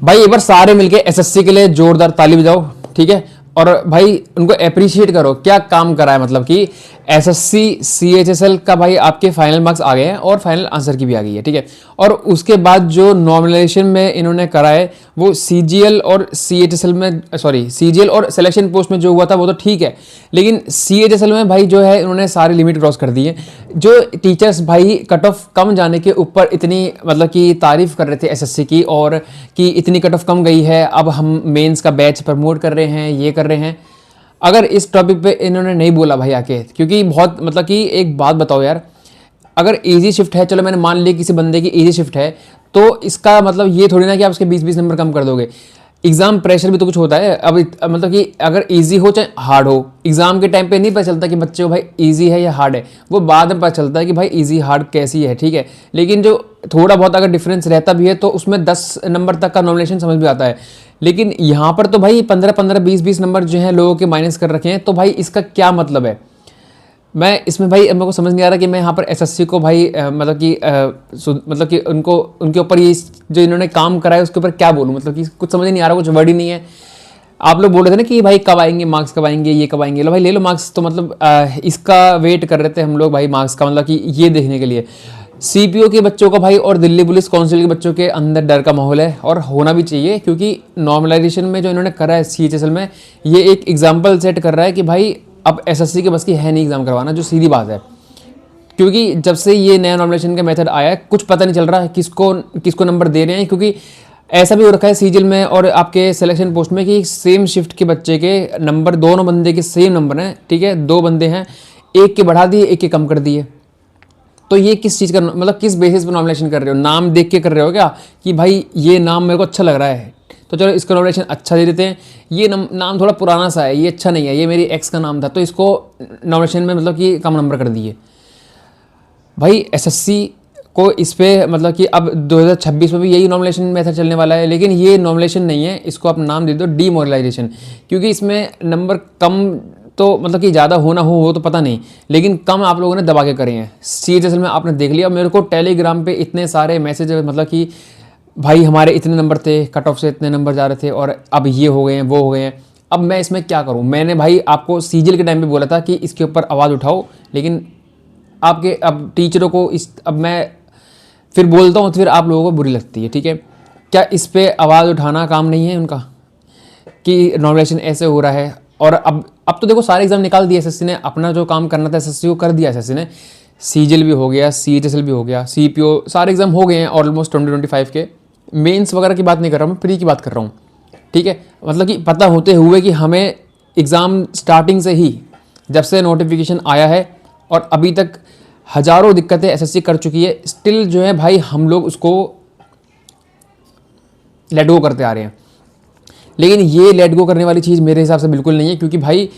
भाई एक बार सारे मिलके एसएससी के लिए जोरदार ताली बजाओ, ठीक है। और भाई उनको अप्रिशिएट करो, क्या काम करा है। मतलब कि एसएससी सीएचएसएल का भाई आपके फाइनल मार्क्स आ गए हैं और फाइनल आंसर की भी आ गई है, ठीक है। और उसके बाद जो नॉमिनेशन में इन्होंने करा है वो सीजीएल और सीएचएसएल में, सॉरी सीजीएल और सिलेक्शन पोस्ट में जो हुआ था वो तो ठीक है, लेकिन सीएचएसएल में भाई जो है इन्होंने सारी लिमिट क्रॉस कर दी है। जो टीचर्स भाई कट ऑफ कम जाने के ऊपर इतनी मतलब कि तारीफ कर रहे थे एसएससी की, और कि इतनी कट ऑफ कम गई है, अब हम मेंस का बैच प्रमोट कर रहे हैं, ये कर रहे हैं। अगर इस टॉपिक पे इन्होंने नहीं बोला भाई आके, क्योंकि बहुत मतलब कि एक बात बताओ यार, अगर इजी शिफ्ट है, चलो मैंने मान लिया किसी बंदे की इजी शिफ्ट है, तो इसका मतलब ये थोड़ी ना कि आप उसके 20-20 नंबर कम कर दोगे। एग्जाम प्रेशर भी तो कुछ होता है। अब मतलब कि अगर इजी हो चाहे हार्ड हो, एग्जाम के टाइम पे नहीं पता चलता कि बच्चे को भाई इजी है या हार्ड है, वो बाद में पता चलता है कि भाई इजी हार्ड कैसी है, ठीक है। लेकिन जो थोड़ा बहुत अगर डिफरेंस रहता भी है तो उसमें 10 नंबर तक का नॉमिनेशन समझ में आता है। लेकिन यहाँ पर तो भाई 15-15, 20-20 नंबर जो है लोगों के माइनस कर रखे हैं, तो भाई इसका क्या मतलब है। मैं इसमें भाई मेरे को समझ नहीं आ रहा कि मैं यहाँ पर एसएससी को भाई मतलब कि उनको उनके ऊपर ये जो इन्होंने काम करा है उसके ऊपर क्या बोलूँ। मतलब कि कुछ समझ नहीं आ रहा, कुछ वर्ड ही नहीं है। आप लोग बोल रहे थे ना कि भाई कब आएंगे मार्क्स, कब आएंगे, ये कब आएंगे, लो भाई ले लो मार्क्स। तो मतलब इसका वेट कर रहे थे हम लोग भाई मार्क्स का, मतलब कि ये देखने के लिए। सीपीओ के बच्चों का भाई और दिल्ली पुलिस काउंसिल के बच्चों के अंदर डर का माहौल है, और होना भी चाहिए, क्योंकि नॉर्मलाइजेशन में जो इन्होंने करा है सीएचएसएल में, ये एक एग्जाम्पल सेट कर रहा है कि भाई अब एसएससी के बस की है नहीं एग्जाम करवाना, जो सीधी बात है। क्योंकि जब से ये नया नॉमिनेशन का मेथड आया है, कुछ पता नहीं चल रहा है किसको किसको नंबर दे रहे हैं। क्योंकि ऐसा भी हो रखा है सीजीएल में और आपके सिलेक्शन पोस्ट में कि सेम शिफ्ट के बच्चे के नंबर, दोनों बंदे के सेम नंबर हैं, ठीक है। 2 बंदे हैं, एक के बढ़ा दिए, एक के कम कर दिए। तो ये किस चीज़ का मतलब किस बेसिस पर नॉमिनेशन कर रहे हो? नाम देख के कर रहे हो क्या कि भाई ये नाम मेरे को अच्छा लग रहा है तो चलो इसका नॉमिनेशन अच्छा दे देते हैं, ये नाम थोड़ा पुराना सा है, ये अच्छा नहीं है, ये मेरी एक्स का नाम था, तो इसको नॉमिनेशन में मतलब कि कम नंबर कर दिए। भाई एसएससी को इस पे मतलब कि अब 2026 में भी यही नॉमिनेशन मेथड चलने वाला है, लेकिन ये नॉमिनेशन नहीं है, इसको आप नाम दे दो डीमोरलाइजेशन। क्योंकि इसमें नंबर कम तो मतलब कि ज़्यादा होना हो वो तो पता नहीं, लेकिन कम आप लोगों ने दबा के करे हैं। सीएचएसएल में आपने देख लिया, मेरे को टेलीग्राम पे इतने सारे मैसेज मतलब कि भाई हमारे इतने नंबर थे, कट ऑफ से इतने नंबर जा रहे थे और अब ये हो गए हैं, वो हो गए हैं। अब मैं इसमें क्या करूं? मैंने भाई आपको सीजीएल के टाइम पे बोला था कि इसके ऊपर आवाज़ उठाओ, लेकिन आपके अब टीचरों को अब मैं फिर बोलता हूँ तो फिर आप लोगों को बुरी लगती है, ठीक है। क्या इस पर आवाज़ उठाना काम नहीं है उनका कि नॉमिनेशन ऐसे हो रहा है? और अब तो देखो सारे एग्जाम निकाल दिए एसएससी ने, अपना जो काम करना था एसएससी को कर दिया एसएससी ने। सीजीएल भी हो गया, सीएचएसएल भी हो गया, सीपीओ, सारे एग्जाम हो गए हैं ऑलमोस्ट 2025 के। मेंस वगैरह की बात नहीं कर रहा हूँ, मैं प्री की बात कर रहा हूँ, ठीक है। मतलब कि पता होते हुए कि हमें एग्ज़ाम स्टार्टिंग से ही, जब से नोटिफिकेशन आया है और अभी तक हज़ारों दिक्कतें एसएससी कर चुकी है, स्टिल जो है भाई हम लोग उसको लेट गो करते आ रहे हैं। लेकिन ये लेट गो करने वाली चीज़ मेरे हिसाब से बिल्कुल नहीं है, क्योंकि भाई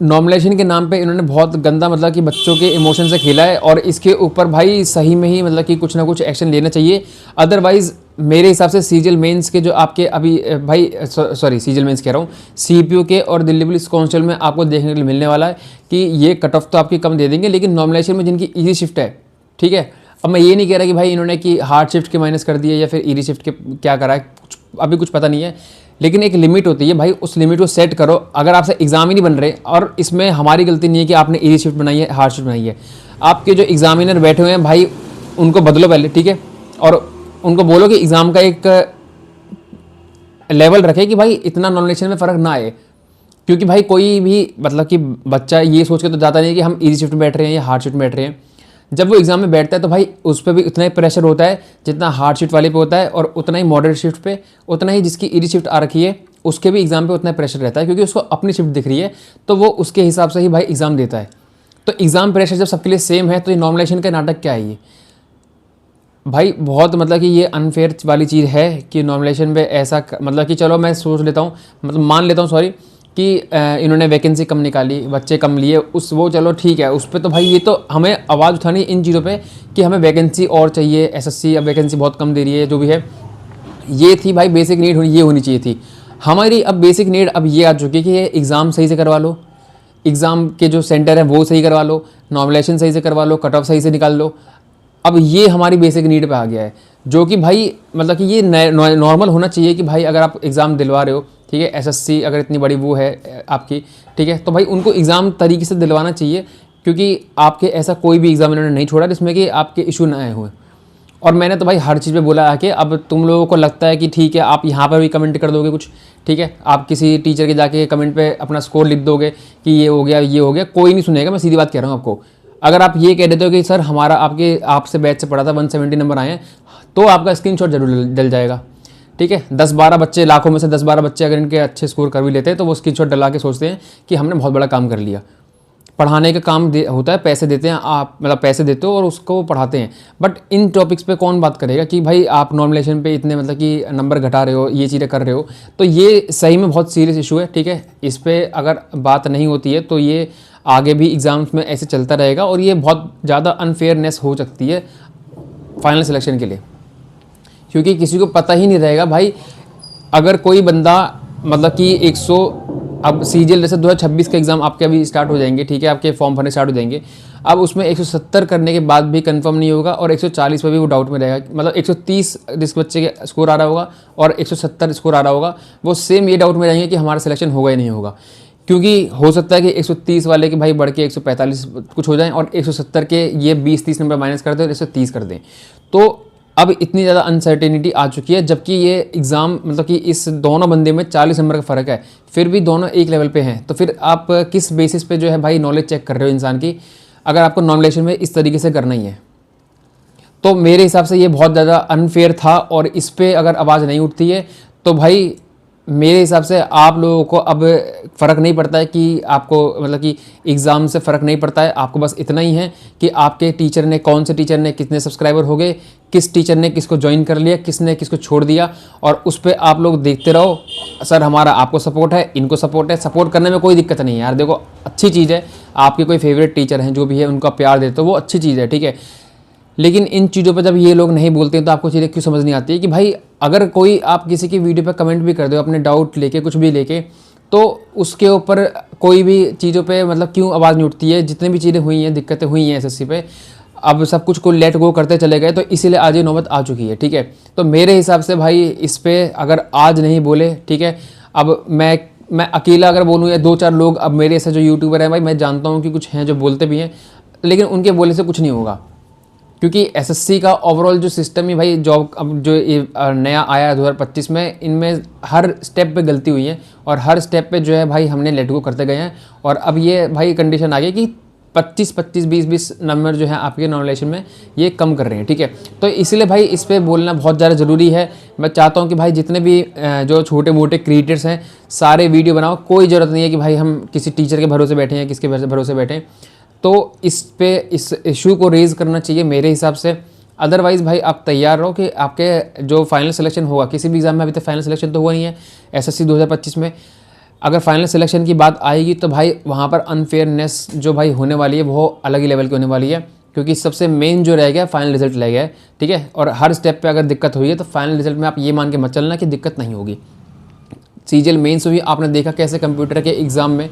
नॉमिनेशन के नाम पे इन्होंने बहुत गंदा मतलब कि बच्चों के इमोशन से खेला है, और इसके ऊपर भाई सही में ही मतलब कि कुछ ना कुछ एक्शन लेना चाहिए। अदरवाइज़ मेरे हिसाब से सीजीएल मेंस के जो आपके अभी भाई सॉरी सीजीएल मेंस कह रहा हूँ, सीपीओ के और दिल्ली पुलिस काउंसिल में आपको देखने के लिए मिलने वाला है कि ये कट ऑफ तो आपकी कम दे देंगे, लेकिन नॉमिनेशन में जिनकी ईजी शिफ्ट है, ठीक है। अब मैं ये नहीं कह रहा कि भाई इन्होंने कि हार्ड शिफ्ट के माइनस कर दिए या फिर ईजी शिफ्ट के क्या करा है, अभी कुछ पता नहीं है, लेकिन एक लिमिट होती है भाई, उस लिमिट को सेट करो। अगर आपसे एग्जाम ही नहीं बन रहे, और इसमें हमारी गलती नहीं है कि आपने इजी शिफ्ट बनाई है, हार्ड शिफ्ट बनाई है, आपके जो एग्जामिनर बैठे हुए हैं भाई उनको बदलो पहले, ठीक है। और उनको बोलो कि एग्ज़ाम का एक लेवल रखे कि भाई इतना नॉमिनेशन में फ़र्क ना आए। क्योंकि भाई कोई भी मतलब कि बच्चा ये सोच के तो जाता नहीं है कि हम इजी शिफ्ट में बैठ रहे हैं या हार्ड शिफ्ट में बैठ रहे हैं। जब वो एग्जाम में बैठता है तो भाई उस पर भी उतना ही प्रेशर होता है जितना हार्ड शिफ्ट वाले पे होता है, और उतना ही मॉडरेट शिफ्ट पे, उतना ही जिसकी इजी शिफ्ट आ रखी है उसके भी एग्जाम पे उतना ही प्रेशर रहता है, क्योंकि उसको अपनी शिफ्ट दिख रही है, तो वो उसके हिसाब से ही भाई एग्जाम देता है। तो एग्जाम प्रेशर जब सबके लिए सेम है, तो ये नॉमिनेशन का नाटक क्या है? ये भाई बहुत मतलब कि ये अनफेयर वाली चीज़ है कि नॉमिनेशन पे ऐसा मतलब कि चलो मैं सोच लेता हूँ, मतलब मान लेता हूँ सॉरी, कि इन्होंने वैकेंसी कम निकाली, बच्चे कम लिए, उस वो चलो ठीक है, उस पर तो भाई ये तो हमें आवाज़ उठानी इन चीज़ों पे कि हमें वैकेंसी और चाहिए, एसएससी अब वैकेंसी बहुत कम दे रही है, जो भी है ये थी भाई बेसिक नीड ये होनी चाहिए थी हमारी। अब बेसिक नीड अब ये आ चुकी है कि ये एग्ज़ाम सही से करवा लो, एग्ज़ाम के जो सेंटर है वो सही करवा लो, नॉमिनेशन सही से करवा लो, कट ऑफ सही से निकाल लो। अब ये हमारी बेसिक नीड पे आ गया है, जो कि भाई मतलब कि ये नॉर्मल होना चाहिए कि भाई अगर आप एग्ज़ाम दिलवा रहे हो, ठीक है, एसएससी अगर इतनी बड़ी वो है आपकी, ठीक है, तो भाई उनको एग्ज़ाम तरीके से दिलवाना चाहिए, क्योंकि आपके ऐसा कोई भी एग्ज़ाम इन्होंने नहीं छोड़ा जिसमें कि आपके इशू ना आए हुए। और मैंने तो भाई हर चीज़ पे बोला है कि अब तुम लोगों को लगता है कि ठीक है आप यहाँ पर भी कमेंट कर दोगे कुछ, ठीक है, आप किसी टीचर के जाके कमेंट पे अपना स्कोर लिख दोगे कि ये हो गया, कोई नहीं सुनेगा। मैं सीधी बात कह रहा हूँ आपको। अगर आप ये कह देते हो कि सर हमारा आपसे बैच से पढ़ा था 170 नंबर आए हैं, तो आपका स्क्रीनशॉट जरूर डल जाएगा, ठीक है। 10-12 बच्चे, लाखों में से 10-12 बच्चे अगर इनके अच्छे स्कोर कर भी लेते हैं तो वो स्क्रीनशॉट डला के सोचते हैं कि हमने बहुत बड़ा काम कर लिया। पढ़ाने का काम होता है, पैसे देते हैं आप, मतलब पैसे देते हो और उसको पढ़ाते हैं। बट इन टॉपिक्स पे कौन बात करेगा कि भाई आप नॉर्मलाइजेशन पे इतने मतलब कि नंबर घटा रहे हो, ये चीज़ें कर रहे हो, तो ये सही में बहुत सीरियस इशू है, ठीक है। इस पर अगर बात नहीं होती है तो ये आगे भी एग्ज़ाम्स में ऐसे चलता रहेगा और ये बहुत ज़्यादा अनफेयरनेस हो सकती है फाइनल सिलेक्शन के लिए, क्योंकि किसी को पता ही नहीं रहेगा भाई। अगर कोई बंदा मतलब कि 100, अब सीजीएल जैसे 2026 के एग्ज़ाम आपके अभी स्टार्ट हो जाएंगे, ठीक है, आपके फॉर्म भरने स्टार्ट हो जाएंगे। अब उसमें 170 करने के बाद भी कंफर्म नहीं होगा और 140 पर भी वो डाउट में रहेगा, मतलब 130 जिस बच्चे के स्कोर आ रहा होगा और 170 स्कोर आ रहा होगा, वो सेम ये डाउट में रहेंगे कि हमारा सिलेक्शन होगा ही नहीं होगा। क्योंकि हो सकता है कि 130 वाले के भाई बढ़ के 145 कुछ हो जाए और 170 के ये 20-30 नंबर माइनस कर दें और 130 कर दें। तो अब इतनी ज़्यादा अनसर्टेनिटी आ चुकी है, जबकि ये एग्ज़ाम मतलब कि इस दोनों बंदे में 40 नंबर का फ़र्क है, फिर भी दोनों एक लेवल पे हैं। तो फिर आप किस बेसिस पे जो है भाई नॉलेज चेक कर रहे हो इंसान की, अगर आपको नॉर्मलाइजेशन में इस तरीके से करना ही है। तो मेरे हिसाब से ये बहुत ज़्यादा अनफेयर था और इस पर अगर आवाज़ नहीं उठती है तो भाई मेरे हिसाब से आप लोगों को अब फ़र्क नहीं पड़ता है कि आपको मतलब कि एग्ज़ाम से फ़र्क नहीं पड़ता है। आपको बस इतना ही है कि आपके टीचर ने, कौन से टीचर ने कितने सब्सक्राइबर हो गए, किस टीचर ने किसको ज्वाइन कर लिया, किसने किसको छोड़ दिया, और उस पर आप लोग देखते रहो। सर हमारा आपको सपोर्ट है, इनको सपोर्ट है, सपोर्ट करने में कोई दिक्कत नहीं है यार। देखो अच्छी चीज़ है, आपके कोई फेवरेट टीचर हैं जो भी है उनका प्यार देते हो, वो अच्छी चीज़ है, ठीक है। लेकिन इन चीज़ों पर जब ये लोग नहीं बोलते हैं तो आपको चीज़ें क्यों समझ नहीं आती है कि भाई अगर कोई आप किसी की वीडियो पर कमेंट भी कर दो अपने डाउट लेके, कुछ भी लेके, तो उसके ऊपर कोई भी चीज़ों पे मतलब क्यों आवाज़ नहीं उठती है। जितनी भी चीज़ें हुई हैं, दिक्कतें हुई हैं एसएससी पे, अब सब कुछ को लेट गो करते चले गए, तो इसीलिए आज ये नौबत आ चुकी है, ठीक है। तो मेरे हिसाब से भाई इस पर अगर आज नहीं बोले, ठीक है, अब मैं अकेला अगर बोलूँ या 2-4 लोग, अब मेरे ऐसे जो यूट्यूबर हैं भाई, मैं जानता हूँ कि कुछ हैं जो बोलते भी हैं, लेकिन उनके बोलने से कुछ नहीं होगा। क्योंकि एसएससी का ओवरऑल जो सिस्टम है भाई, जॉब अब जो नया आया है 2025 में, इनमें हर स्टेप पे गलती हुई है और हर स्टेप पे जो है भाई हमने लेट गो करते गए हैं। और अब ये भाई कंडीशन आ गई कि 25-25, 20-20 नंबर जो है आपके नॉमिनेशन में ये कम कर रहे हैं, ठीक है। तो इसलिए भाई इस पर बोलना बहुत ज़्यादा ज़रूरी है। मैं चाहता हूँ कि भाई जितने भी जो छोटे मोटे क्रिएटर्स हैं सारे वीडियो बनाओ। कोई ज़रूरत नहीं है कि भाई हम किसी टीचर के भरोसे बैठे हैं, किसके भरोसे बैठे हैं। तो इस इशू को रेज़ करना चाहिए मेरे हिसाब से। अदरवाइज़ भाई आप तैयार रहो कि आपके जो फाइनल सिलेक्शन होगा किसी भी एग्ज़ाम में, अभी तक फाइनल सिलेक्शन तो हुआ नहीं है एसएससी 2025 में, अगर फाइनल सिलेक्शन की बात आएगी तो भाई वहाँ पर अनफेयरनेस जो भाई होने वाली है वो अलग ही लेवल की होने वाली है। क्योंकि सबसे मेन जो रह गया फाइनल रिजल्ट रह गया है, ठीक है। और हर स्टेप पे अगर दिक्कत हुई है तो फाइनल रिजल्ट में आप ये मान के मत चलना कि दिक्कत नहीं होगी। सीजीएल मेंस हुई, आपने देखा कैसे कंप्यूटर के एग्ज़ाम में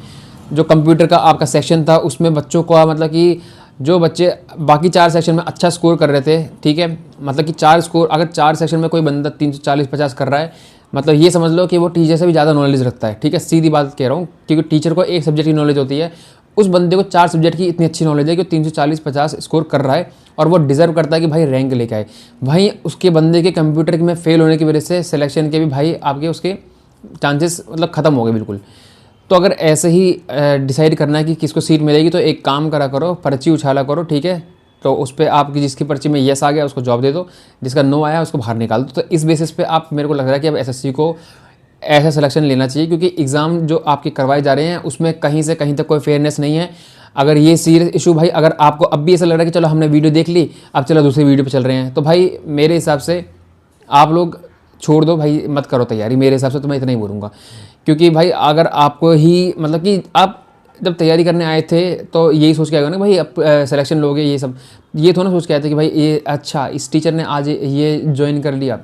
जो कंप्यूटर का आपका सेक्शन था उसमें बच्चों को मतलब कि जो बच्चे बाकी 4 सेक्शन में अच्छा स्कोर कर रहे थे, ठीक है, मतलब कि 4 स्कोर, अगर 4 सेक्शन में कोई बंदा 340-50 कर रहा है, मतलब ये समझ लो कि वो टीचर से भी ज़्यादा नॉलेज रखता है, ठीक है। सीधी बात कह रहा हूँ, क्योंकि टीचर को एक सब्जेक्ट की नॉलेज होती है, उस बंदे को 4 सब्जेक्ट की इतनी अच्छी नॉलेज है कि 340-50 स्कोर कर रहा है और वो डिज़र्व करता है कि भाई रैंक लेके आए। वहीं उसके बंदे के कंप्यूटर में फेल होने की वजह से सिलेक्शन के भी भाई आपके उसके चांसेस मतलब ख़त्म हो गए बिल्कुल। तो अगर ऐसे ही डिसाइड करना है कि किसको सीट मिलेगी तो एक काम करा करो, पर्ची उछाला करो, ठीक है। तो उस पर आपकी जिसकी पर्ची में येस आ गया उसको जॉब दे दो, जिसका नो आया उसको बाहर निकाल दो। तो इस बेसिस पे आप, मेरे को लग रहा है कि अब एसएससी को ऐसा सिलेक्शन लेना चाहिए, क्योंकि एग्ज़ाम जो आपके करवाए जा रहे हैं उसमें कहीं से कहीं तक कोई फेयरनेस नहीं है। अगर ये सीरियस इशू भाई, अगर आपको अब भी ऐसा लग रहा है कि चलो हमने वीडियो देख ली अब चलो दूसरी वीडियो पर चल रहे हैं, तो भाई मेरे हिसाब से आप लोग छोड़ दो भाई, मत करो तैयारी। मेरे हिसाब से तो मैं इतना ही बोलूँगा, क्योंकि भाई अगर आपको ही मतलब कि आप जब तैयारी करने आए थे तो यही सोच के आए हो ना भाई अब सिलेक्शन लोगे, ये सब ये थोड़ा सोच के आए थे कि भाई ये अच्छा इस टीचर ने आज ये ज्वाइन कर लिया,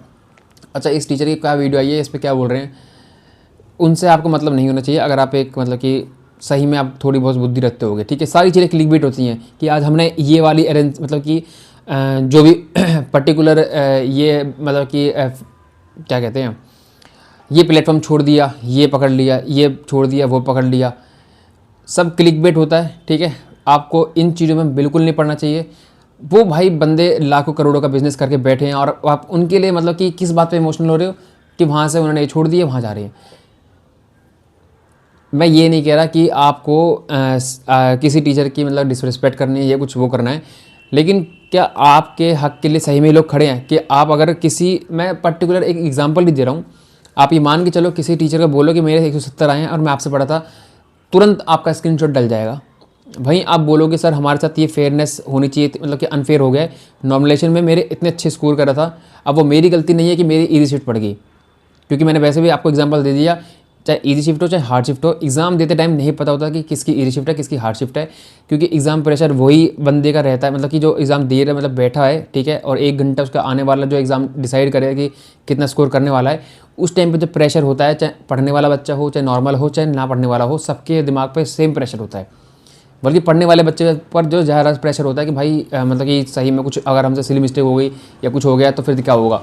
अच्छा इस टीचर की क्या वीडियो आई है, इस पर क्या बोल रहे हैं। उनसे आपको मतलब नहीं होना चाहिए। अगर आप एक मतलब कि सही में आप थोड़ी बहुत बुद्धि रखते होगे, ठीक है। सारी चीज़ें क्लिकबेट होती हैं कि आज हमने ये वाली अरेंज मतलब कि जो भी पर्टिकुलर ये मतलब कि क्या कहते हैं, ये प्लेटफॉर्म छोड़ दिया, ये पकड़ लिया, ये छोड़ दिया, वो पकड़ लिया, सब क्लिकबेट होता है, ठीक है। आपको इन चीज़ों में बिल्कुल नहीं पड़ना चाहिए। वो भाई बंदे लाखों करोड़ों का बिजनेस करके बैठे हैं और आप उनके लिए मतलब कि किस बात पे इमोशनल हो रहे हो कि वहाँ से उन्होंने ये छोड़ दिया, वहाँ जा रही हैं। मैं ये नहीं कह रहा कि आपको किसी टीचर की मतलब डिसरिस्पेक्ट करनी है या कुछ वो करना है, लेकिन क्या आपके हक के लिए सही में लोग खड़े हैं कि आप अगर किसी, मैं पर्टिकुलर एक एग्जांपल भी दे रहा हूँ, आप ये मान के चलो किसी टीचर को बोलो कि मेरे 170 आए हैं और मैं आपसे पढ़ा था, तुरंत आपका स्क्रीनशॉट डल जाएगा। वहीं आप बोलोगे सर हमारे साथ ये फेयरनेस होनी चाहिए, मतलब कि अनफेयर हो गया है, नॉमिनेशन में मेरे इतने अच्छे स्कोर करा था, अब वो मेरी गलती नहीं है कि मेरी ईजी शिफ्ट पड़ गई, क्योंकि मैंने वैसे भी आपको एग्जांपल दे दिया, चाहे ईजी शिफ्ट हो चाहे हार्ड शिफ्ट हो, एग्जाम देते टाइम नहीं पता होता कि किसकी ईजी शिफ्ट है किसकी हार्ड शिफ्ट है, क्योंकि एग्जाम प्रेशर वही बंदे का रहता है, मतलब कि जो एग्जाम दे रहा है, मतलब बैठा है, ठीक है, और 1 घंटा उसका आने वाला जो एग्जाम डिसाइड करेगा कि कितना स्कोर करने वाला है, उस टाइम पे जो प्रेशर होता है, चाहे पढ़ने वाला बच्चा हो, चाहे नॉर्मल हो, चाहे ना पढ़ने वाला हो, सबके दिमाग पर सेम प्रेशर होता है। बल्कि पढ़ने वाले बच्चे पर जो ज़्यादा प्रेशर होता है कि भाई मतलब कि सही में कुछ अगर हमसे सिली मिस्टेक हो गई या कुछ हो गया तो फिर क्या होगा।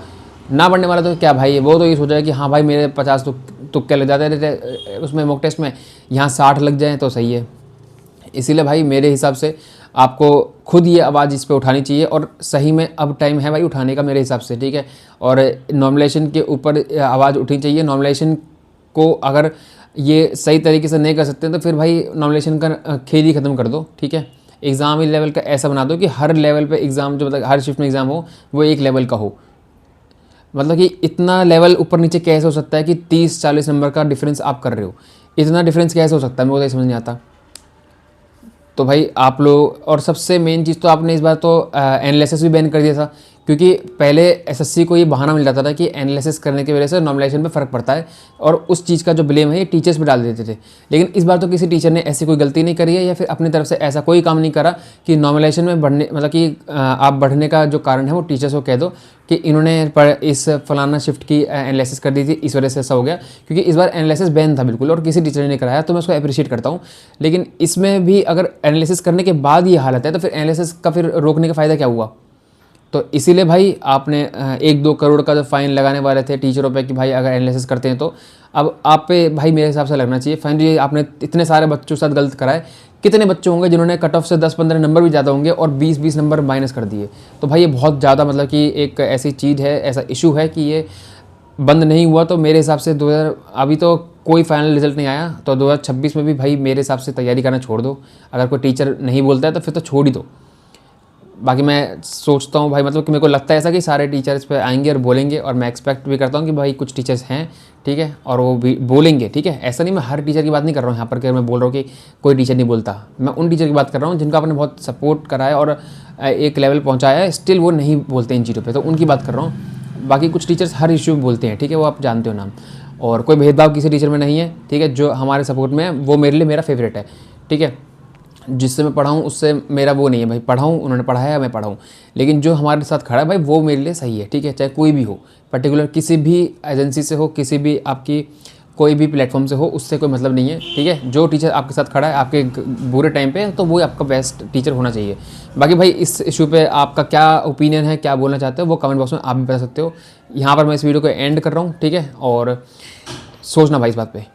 ना पढ़ने वाला तो क्या भाई, वो तो ये सोचा है कि हाँ भाई मेरे 50 तुक्के लग जाते रहते उसमें मॉक टेस्ट में, यहाँ 60 लग जाएँ तो सही है। इसीलिए भाई मेरे हिसाब से आपको खुद ये आवाज़ इस पर उठानी चाहिए, और सही में अब टाइम है भाई उठाने का मेरे हिसाब से, ठीक है। और नॉमिनेशन के ऊपर आवाज़ उठनी चाहिए। नॉमिनेशन को अगर ये सही तरीके से नहीं कर सकते तो फिर भाई नॉमिनेशन का खेल ही ख़त्म कर दो, ठीक है। एग्ज़ाम ही लेवल का ऐसा बना दो कि हर लेवल पे एग्ज़ाम, जो मतलब हर शिफ्ट में एग्ज़ाम हो वो एक लेवल का हो। मतलब कि इतना लेवल ऊपर नीचे कैसे हो सकता है कि 30-40 नंबर का डिफरेंस आप कर रहे हो, इतना डिफरेंस कैसे हो सकता है, मेरे को तो समझ नहीं आता। तो भाई आप लोग, और सबसे मेन चीज़ तो आपने इस बार तो एनालिसिस भी बैन कर दिया था, क्योंकि पहले एसएससी को ये बहाना मिल जाता था कि एनालिसिस करने की वजह से नॉमिनेशन पे फ़र्क पड़ता है, और उस चीज़ का जो ब्लेम है ये टीचर्स पे डाल देते थे। लेकिन इस बार तो किसी टीचर ने ऐसी कोई गलती नहीं करी है या फिर अपनी तरफ से ऐसा कोई काम नहीं करा कि नॉमिनेशन में बढ़ने, मतलब कि आप बढ़ने का जो कारण है वो टीचर्स को कह दो कि इन्होंने इस फलाना शिफ्ट की एनालिसिस कर दी थी, इस वजह से ऐसा हो गया। क्योंकि इस बार एनालिसिस बैन था बिल्कुल और किसी टीचर ने नहीं कराया, तो मैं उसको अप्रिशिएट करता हूँ। लेकिन इसमें भी अगर एनालिसिस करने के बाद ये हालत है तो फिर एनालिसिस का फिर रोकने का फ़ायदा क्या हुआ। तो इसीलिए भाई आपने 1-2 करोड़ का जो फाइन लगाने वाले थे टीचरों पे कि भाई अगर एनालिसिस करते हैं तो अब आप पे भाई मेरे हिसाब से लगना चाहिए फाइन। ये आपने इतने सारे बच्चों के साथ गलत कराए, कितने बच्चे होंगे जिन्होंने कट ऑफ से 10-15 नंबर भी ज़्यादा होंगे और 20-20 नंबर माइनस कर दिए। तो भाई ये बहुत ज़्यादा मतलब कि एक ऐसी चीज़ है, ऐसा इशू है कि ये बंद नहीं हुआ। तो मेरे हिसाब से 2000 अभी तो कोई फाइनल रिजल्ट नहीं आया, तो 2026 में भी भाई मेरे हिसाब से तैयारी करना छोड़ दो। अगर कोई टीचर नहीं बोलता है तो फिर तो छोड़ ही दो। बाकी मैं सोचता हूँ भाई, मतलब कि मेरे को लगता है ऐसा कि सारे टीचर इस पर आएंगे और बोलेंगे, और मैं एक्सपेक्ट भी करता हूँ कि भाई कुछ टीचर्स हैं, ठीक है, और वो भी बोलेंगे, ठीक है। ऐसा नहीं, मैं हर टीचर की बात नहीं कर रहा हूँ यहाँ पर कि मैं बोल रहा हूँ कि कोई टीचर नहीं बोलता। मैं उन टीचर की बात कर रहा हूँ जिनका आपने बहुत सपोर्ट करा है और एक लेवल पहुँचाया है, स्टिल वो नहीं बोलते इन चीज़ों पर, तो उनकी बात कर रहा हूँ। बाकी कुछ टीचर्स हर इशू में बोलते हैं, ठीक है, वो आप जानते हो नाम, और कोई भेदभाव किसी टीचर में नहीं है, ठीक है। जो हमारे सपोर्ट में है वो मेरे लिए मेरा फेवरेट है, ठीक है। जिससे मैं पढ़ाऊँ उससे मेरा वो नहीं है भाई, पढ़ाऊँ उन्होंने पढ़ाया मैं पढ़ाऊँ, लेकिन जो हमारे साथ खड़ा है भाई वो मेरे लिए सही है, ठीक है। चाहे कोई भी हो, पर्टिकुलर किसी भी एजेंसी से हो, किसी भी आपकी कोई भी प्लेटफॉर्म से हो, उससे कोई मतलब नहीं है, ठीक है। जो टीचर आपके साथ खड़ा है आपके बुरे टाइम पे, तो वो आपका बेस्ट टीचर होना चाहिए। बाकी भाई इस इशू पे आपका क्या ओपिनियन है, क्या बोलना चाहते हो, वो कमेंट बॉक्स में आप भी बता सकते हो। यहाँ पर मैं इस वीडियो को एंड कर रहा हूँ, ठीक है, और सोचना भाई इस बात पे।